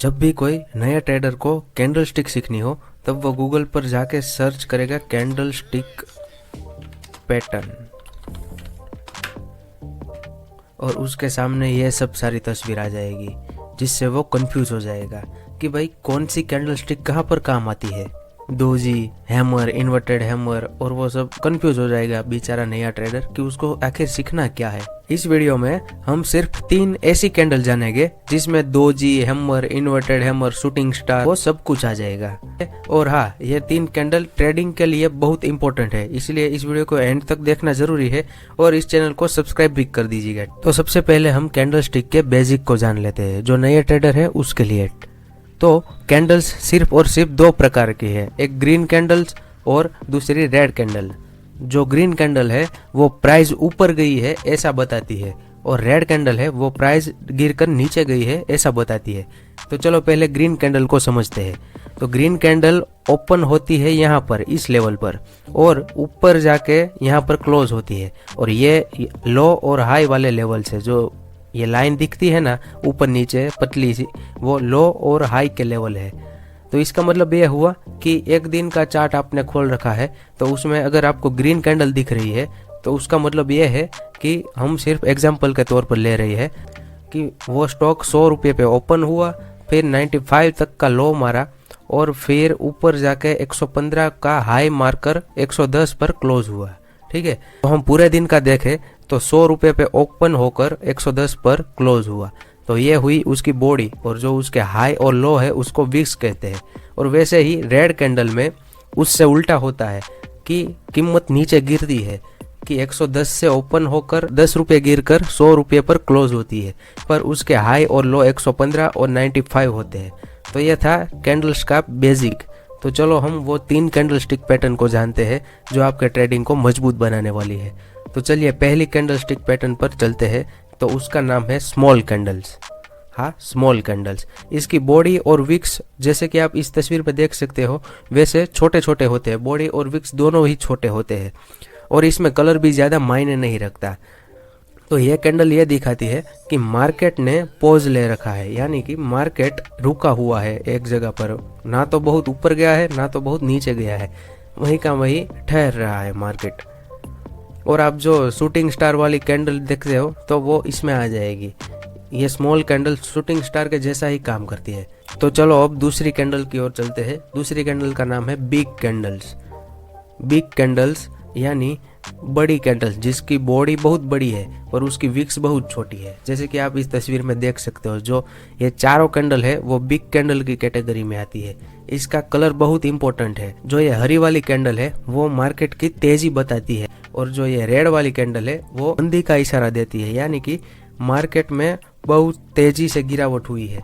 जब भी कोई नया ट्रेडर को कैंडल स्टिक सीखनी हो तब वो गूगल पर जाके सर्च करेगा कैंडल स्टिक पैटर्न और उसके सामने ये सब सारी तस्वीर आ जाएगी, जिससे वो कंफ्यूज हो जाएगा कि भाई कौन सी कैंडल स्टिक कहाँ पर काम आती है। डोजी, हैमर, इन्वर्टेड हैमर और वो सब कंफ्यूज हो जाएगा बेचारा नया ट्रेडर कि उसको आखिर सीखना क्या है। इस वीडियो में हम सिर्फ 3 ऐसी कैंडल जानेंगे जिसमें doji, hammer, inverted hammer, shooting star वो सब कुछ आ जाएगा। और हाँ, ये 3 कैंडल ट्रेडिंग के लिए बहुत इंपॉर्टेंट है, इसलिए इस वीडियो को एंड तक देखना जरूरी है और इस चैनल को सब्सक्राइब भी कर दीजिएगा। तो सबसे पहले हम कैंडल स्टिक के बेसिक को जान लेते हैं, जो नए ट्रेडर है उसके लिए। तो कैंडल्स सिर्फ और सिर्फ 2 प्रकार की है, एक ग्रीन कैंडल्स और दूसरी रेड कैंडल। जो ग्रीन कैंडल है वो प्राइस ऊपर गई है ऐसा बताती है और रेड कैंडल है वो प्राइस गिरकर नीचे गई है ऐसा बताती है। तो चलो पहले ग्रीन कैंडल को समझते हैं। तो ग्रीन कैंडल ओपन होती है यहाँ पर इस लेवल पर और ऊपर जाके यहाँ पर क्लोज होती है, और ये लो और हाई वाले लेवल से जो ये लाइन दिखती है ना ऊपर नीचे पतली सी, वो लो और हाई के लेवल है। तो इसका मतलब ये हुआ कि एक दिन का चार्ट आपने खोल रखा है तो उसमें अगर आपको ग्रीन कैंडल दिख रही है तो उसका मतलब ये है कि हम सिर्फ एग्जांपल के तौर पर ले रही है कि वो स्टॉक 100 रुपये पे ओपन हुआ, फिर 95 तक का लो मारा और फिर ऊपर जाके 115 का हाई मारकर 110 पर क्लोज हुआ। ठीक है, तो हम पूरे दिन का देखें तो 100 रुपये पे ओपन होकर 110 पर क्लोज हुआ। तो ये हुई उसकी बॉडी, और जो उसके हाई और लो है उसको विक्स कहते हैं। और वैसे ही रेड कैंडल में उससे उल्टा होता है कि कीमत नीचे गिरती है कि 110 से ओपन होकर 10 रुपये गिरकर 100 रुपये पर क्लोज होती है, पर उसके हाई और लो 115 और 95 होते हैं। तो यह था कैंडल्स का बेसिक। तो चलो हम वो 3 कैंडल स्टिक पैटर्न को जानते हैं जो आपके ट्रेडिंग को मजबूत बनाने वाली है। तो चलिए पहली कैंडल स्टिक पैटर्न पर चलते हैं। तो उसका नाम है स्मॉल कैंडल्स। हाँ, स्मॉल कैंडल्स। इसकी बॉडी और विक्स जैसे कि आप इस तस्वीर पर देख सकते हो वैसे छोटे छोटे होते हैं, बॉडी और विक्स दोनों ही छोटे होते हैं और इसमें कलर भी ज़्यादा मायने नहीं रखता। तो यह कैंडल ये दिखाती है कि मार्केट ने पॉज ले रखा है, यानी कि मार्केट रुका हुआ है एक जगह पर, ना तो बहुत ऊपर गया है ना तो बहुत नीचे गया है, वहीं का वहीं ठहर रहा है मार्केट। और आप जो शूटिंग स्टार वाली कैंडल देखते हो तो वो इसमें आ जाएगी। ये स्मॉल कैंडल शूटिंग स्टार के जैसा ही काम करती है। तो चलो अब दूसरी कैंडल की ओर चलते हैं। दूसरी कैंडल का नाम है बिग कैंडल्स। बिग कैंडल्स यानी बड़ी कैंडल्स जिसकी बॉडी बहुत बड़ी है और उसकी विक्स बहुत छोटी है, जैसे कि आप इस तस्वीर में देख सकते हो। जो ये चारों कैंडल है वो बिग कैंडल की कैटेगरी में आती है। इसका कलर बहुत इंपॉर्टेंट है। जो ये हरी वाली कैंडल है वो मार्केट की तेजी बताती है और जो ये रेड वाली कैंडल है वो मंदी का इशारा देती है, यानी कि मार्केट में बहुत तेजी से गिरावट हुई है।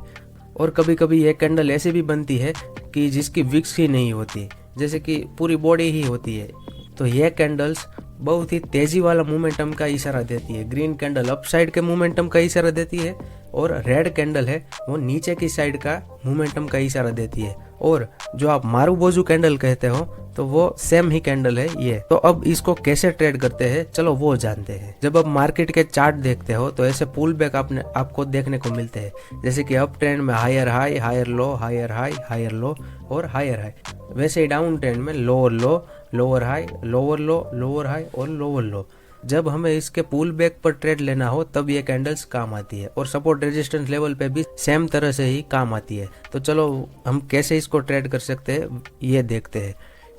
और कभी कभी ये कैंडल ऐसे भी बनती है कि जिसकी विक्स ही नहीं होती, जैसे कि पूरी बॉडी ही होती है। तो ये कैंडल्स बहुत ही तेजी वाला मोमेंटम का इशारा देती है। ग्रीन कैंडल अपसाइड के मोमेंटम का इशारा देती है और रेड कैंडल है वो नीचे की साइड का मोमेंटम का इशारा देती है। और जो आप मारूबोजू कैंडल कहते हो तो वो सेम ही कैंडल है ये। तो अब इसको कैसे ट्रेड करते हैं चलो वो जानते हैं। जब आप मार्केट के चार्ट देखते हो तो ऐसे पुल बैक आपको देखने को मिलते हैं, जैसे कि अप ट्रेंड में higher high, higher low, higher high, higher low और हायर हाई। वैसे ही डाउन ट्रेंड में lower low, lower high, lower low, lower high और लोअर लो। जब हमें इसके पुल बैक पर ट्रेड लेना हो तब ये कैंडल्स काम आती है और सपोर्ट रेजिस्टेंस लेवल पे भी सेम तरह से ही काम आती है। तो चलो हम कैसे इसको ट्रेड कर सकते हैं ये देखते हैं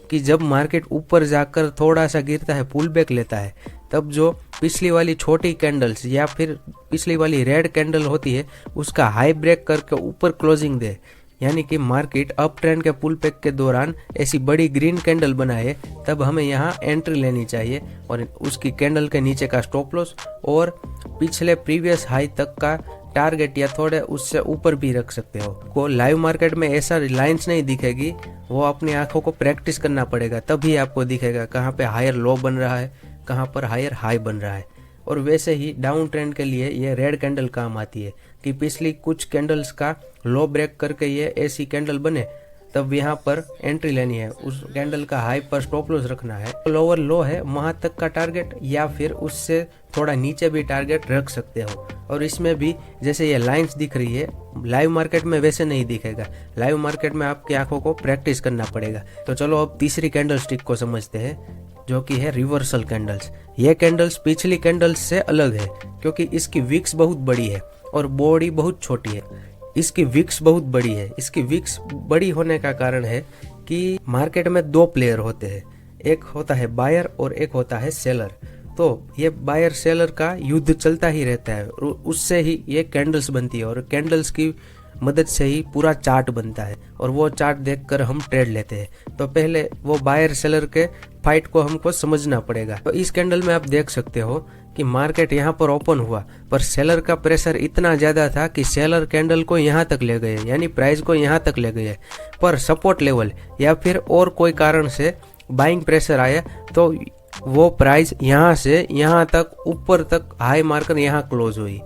कि जब मार्केट ऊपर जाकर थोड़ा सा गिरता है, पुल बैक लेता है, तब जो पिछली वाली छोटी कैंडल्स या फिर पिछली वाली रेड कैंडल होती है उसका हाई ब्रेक करके ऊपर क्लोजिंग दे, यानी कि मार्केट अप ट्रेंड के पुल बैक के दौरान ऐसी बड़ी ग्रीन कैंडल बनाए, तब हमें यहाँ एंट्री लेनी चाहिए और उसकी कैंडल के नीचे का स्टॉप लॉस और पिछले प्रीवियस हाई तक का टारगेट या थोड़े उससे ऊपर भी रख सकते हो। को लाइव मार्केट में ऐसा लाइंस नहीं दिखेगी, वो अपनी आंखों को प्रैक्टिस करना पड़ेगा, तभी आपको दिखेगा कहाँ पे हायर लो बन रहा है, कहाँ पर हायर हाई बन रहा है। और वैसे ही डाउन ट्रेंड के लिए ये रेड कैंडल काम आती है कि पिछली कुछ कैंडल्स का लो ब्रेक करके ये ऐसी कैंडल बने, तब यहाँ पर एंट्री लेनी है, उस कैंडल का हाई पर स्टॉप लॉस रखना है। लोअर लो है वहां तक का टारगेट या फिर उससे थोड़ा नीचे भी टारगेट रख सकते हो। और इसमें भी जैसे ये लाइंस दिख रही है, लाइव मार्केट में वैसे नहीं दिखेगा। लाइव मार्केट में आपकी आंखों को प्रैक्टिस करना पड़ेगा। तो चलो अब तीसरी कैंडल स्टिक को समझते हैं, जो कि है रिवर्सल कैंडल्स। ये कैंडल्स पिछली कैंडल्स से अलग है क्योंकि इसकी विक्स बहुत बड़ी है और बॉडी बहुत छोटी है। इसकी विक्स बहुत बड़ी है। इसकी विक्स बड़ी होने का कारण है कि मार्केट में दो प्लेयर होते हैं, एक होता है बायर और एक होता है सेलर। तो ये बायर सेलर का युद्ध चलता ही रहता है, उससे ही ये कैंडल्स बनती है और कैंडल्स की मदद से ही पूरा चार्ट बनता है और वो चार्ट देखकर हम ट्रेड लेते हैं। तो पहले वो बायर सेलर के फाइट को हमको समझना पड़ेगा। तो इस कैंडल में आप देख सकते हो कि मार्केट यहाँ पर ओपन हुआ, पर सेलर का प्रेशर इतना ज्यादा था कि सेलर कैंडल को यहाँ तक ले गए, यानी प्राइस को यहाँ तक ले गए। पर सपोर्ट लेवल या फिर और कोई कारण से बाइंग प्रेशर आया तो वो प्राइस यहाँ से यहाँ तक ऊपर तक हाई मारकर यहाँ क्लोज हुई।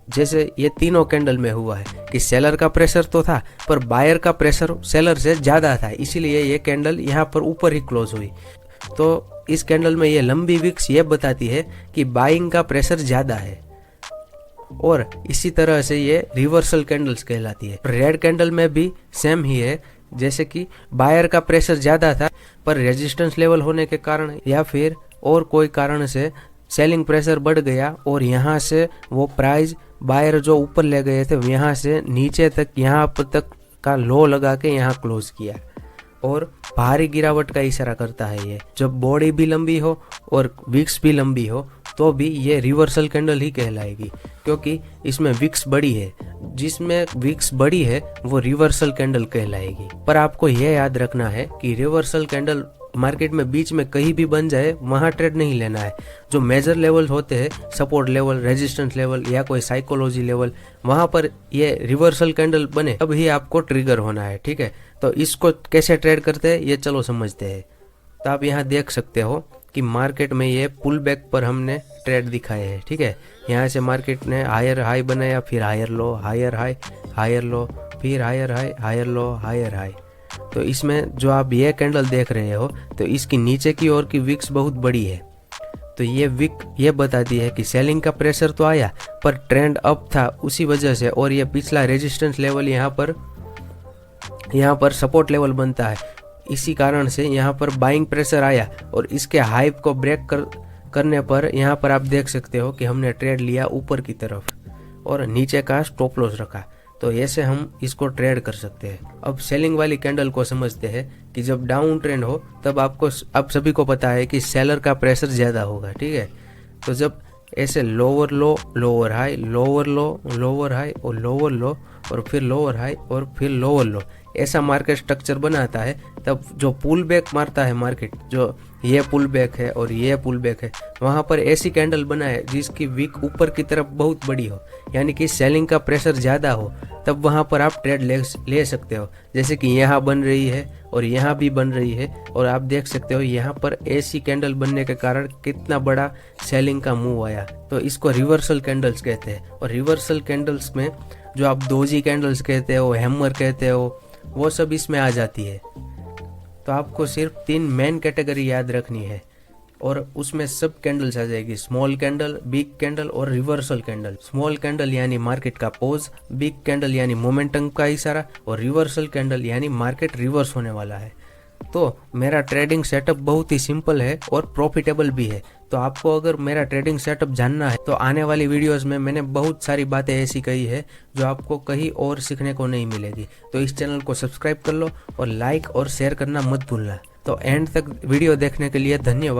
जैसे ये तीनों कैंडल में हुआ है कि सेलर का प्रेशर तो था पर बायर का प्रेशर सेलर से ज्यादा था, इसीलिए ये कैंडल यहाँ पर ऊपर ही क्लोज हुई। तो इस कैंडल में ये लंबी विक्स ये बताती है कि बाइंग का प्रेशर ज्यादा है और इसी तरह से ये रिवर्सल कैंडल्स कहलाती है। रेड कैंडल में भी सेम ही है, जैसे कि बायर का प्रेशर ज्यादा था पर रेजिस्टेंस लेवल होने के कारण या फिर और कोई कारण से सेलिंग प्रेशर बढ़ गया और यहाँ से वो प्राइस बायर जो ऊपर ले गए थे यहाँ से नीचे तक यहाँ पर तक का लो लगा के यहाँ क्लोज किया और भारी गिरावट का इशारा करता है। ये जब बॉडी भी लंबी हो और विक्स भी लंबी हो तो भी ये रिवर्सल कैंडल ही कहलाएगी क्योंकि इसमें विक्स बड़ी है। जिसमें विक्स बड़ी है वो रिवर्सल कैंडल कहलाएगी। पर आपको यह याद रखना है कि रिवर्सल कैंडल मार्केट में बीच में कहीं भी बन जाए वहां ट्रेड नहीं लेना है। जो मेजर लेवल होते हैं, सपोर्ट लेवल, रेजिस्टेंस लेवल या कोई साइकोलॉजी लेवल, वहां पर ये रिवर्सल कैंडल बने तब ही आपको ट्रिगर होना है। ठीक है, तो इसको कैसे ट्रेड करते हैं ये चलो समझते हैं। तो आप यहाँ देख सकते हो कि मार्केट में ये पुल बैक पर हमने ट्रेड दिखाए हैं। ठीक है, यहाँ से मार्केट ने हायर हाई बनाया, फिर higher low, higher high, higher low, फिर higher high, higher low, higher high. तो इसमें जो आप ये कैंडल देख रहे हो तो इसकी नीचे की ओर की विक्स बहुत बड़ी है। तो ये विक ये बताती है कि सेलिंग का प्रेशर तो आया पर ट्रेंड अप था उसी वजह से, और ये पिछला रेजिस्टेंस लेवल यहाँ पर सपोर्ट लेवल बनता है, इसी कारण से यहाँ पर बाइंग प्रेशर आया और इसके हाइप को ब्रेक करने पर यहाँ पर आप देख सकते हो कि हमने ट्रेड लिया ऊपर की तरफ और नीचे का स्टॉप लॉस रखा। तो ऐसे हम इसको ट्रेड कर सकते हैं। अब सेलिंग वाली कैंडल को समझते हैं कि जब डाउन ट्रेंड हो तब आप सभी को पता है कि सेलर का प्रेशर ज्यादा होगा। ठीक है, तो जब ऐसे lower low, lower high, lower low, lower high और लोअर लो और फिर लोअर हाई और फिर लोअर लो, ऐसा मार्केट स्ट्रक्चर बनाता है, तब जो पुल बैक मारता है मार्केट, जो ये पुल बैक है और ये पुल बैक है, वहां पर ऐसी कैंडल बनाए जिसकी विक ऊपर की तरफ बहुत बड़ी हो, यानी कि सेलिंग का प्रेशर ज्यादा हो, तब वहां पर आप ट्रेड ले सकते हो। जैसे कि यहाँ बन रही है और यहाँ भी बन रही है और आप देख सकते हो यहाँ पर ऐसी कैंडल बनने के कारण कितना बड़ा सेलिंग का मूव आया। तो इसको रिवर्सल कैंडल्स कहते हैं। और रिवर्सल कैंडल्स में जो आप दोजी कैंडल्स कहते हो, हैमर कहते हो, वो सब इसमें आ जाती है। तो आपको सिर्फ 3 मेन कैटेगरी याद रखनी है और उसमें सब कैंडल्स आ जाएगी, स्मॉल कैंडल, बिग कैंडल और रिवर्सल कैंडल। स्मॉल कैंडल यानी मार्केट का पोज, बिग कैंडल यानी मोमेंटम का इशारा और रिवर्सल कैंडल यानी मार्केट रिवर्स होने वाला है। तो मेरा ट्रेडिंग सेटअप बहुत ही सिंपल है और प्रॉफिटेबल भी है। तो आपको अगर मेरा ट्रेडिंग सेटअप जानना है तो आने वाली वीडियोस में मैंने बहुत सारी बातें ऐसी कही है जो आपको कहीं और सीखने को नहीं मिलेगी। तो इस चैनल को सब्सक्राइब कर लो और लाइक और शेयर करना मत भूलना। तो एंड तक वीडियो देखने के लिए धन्यवाद।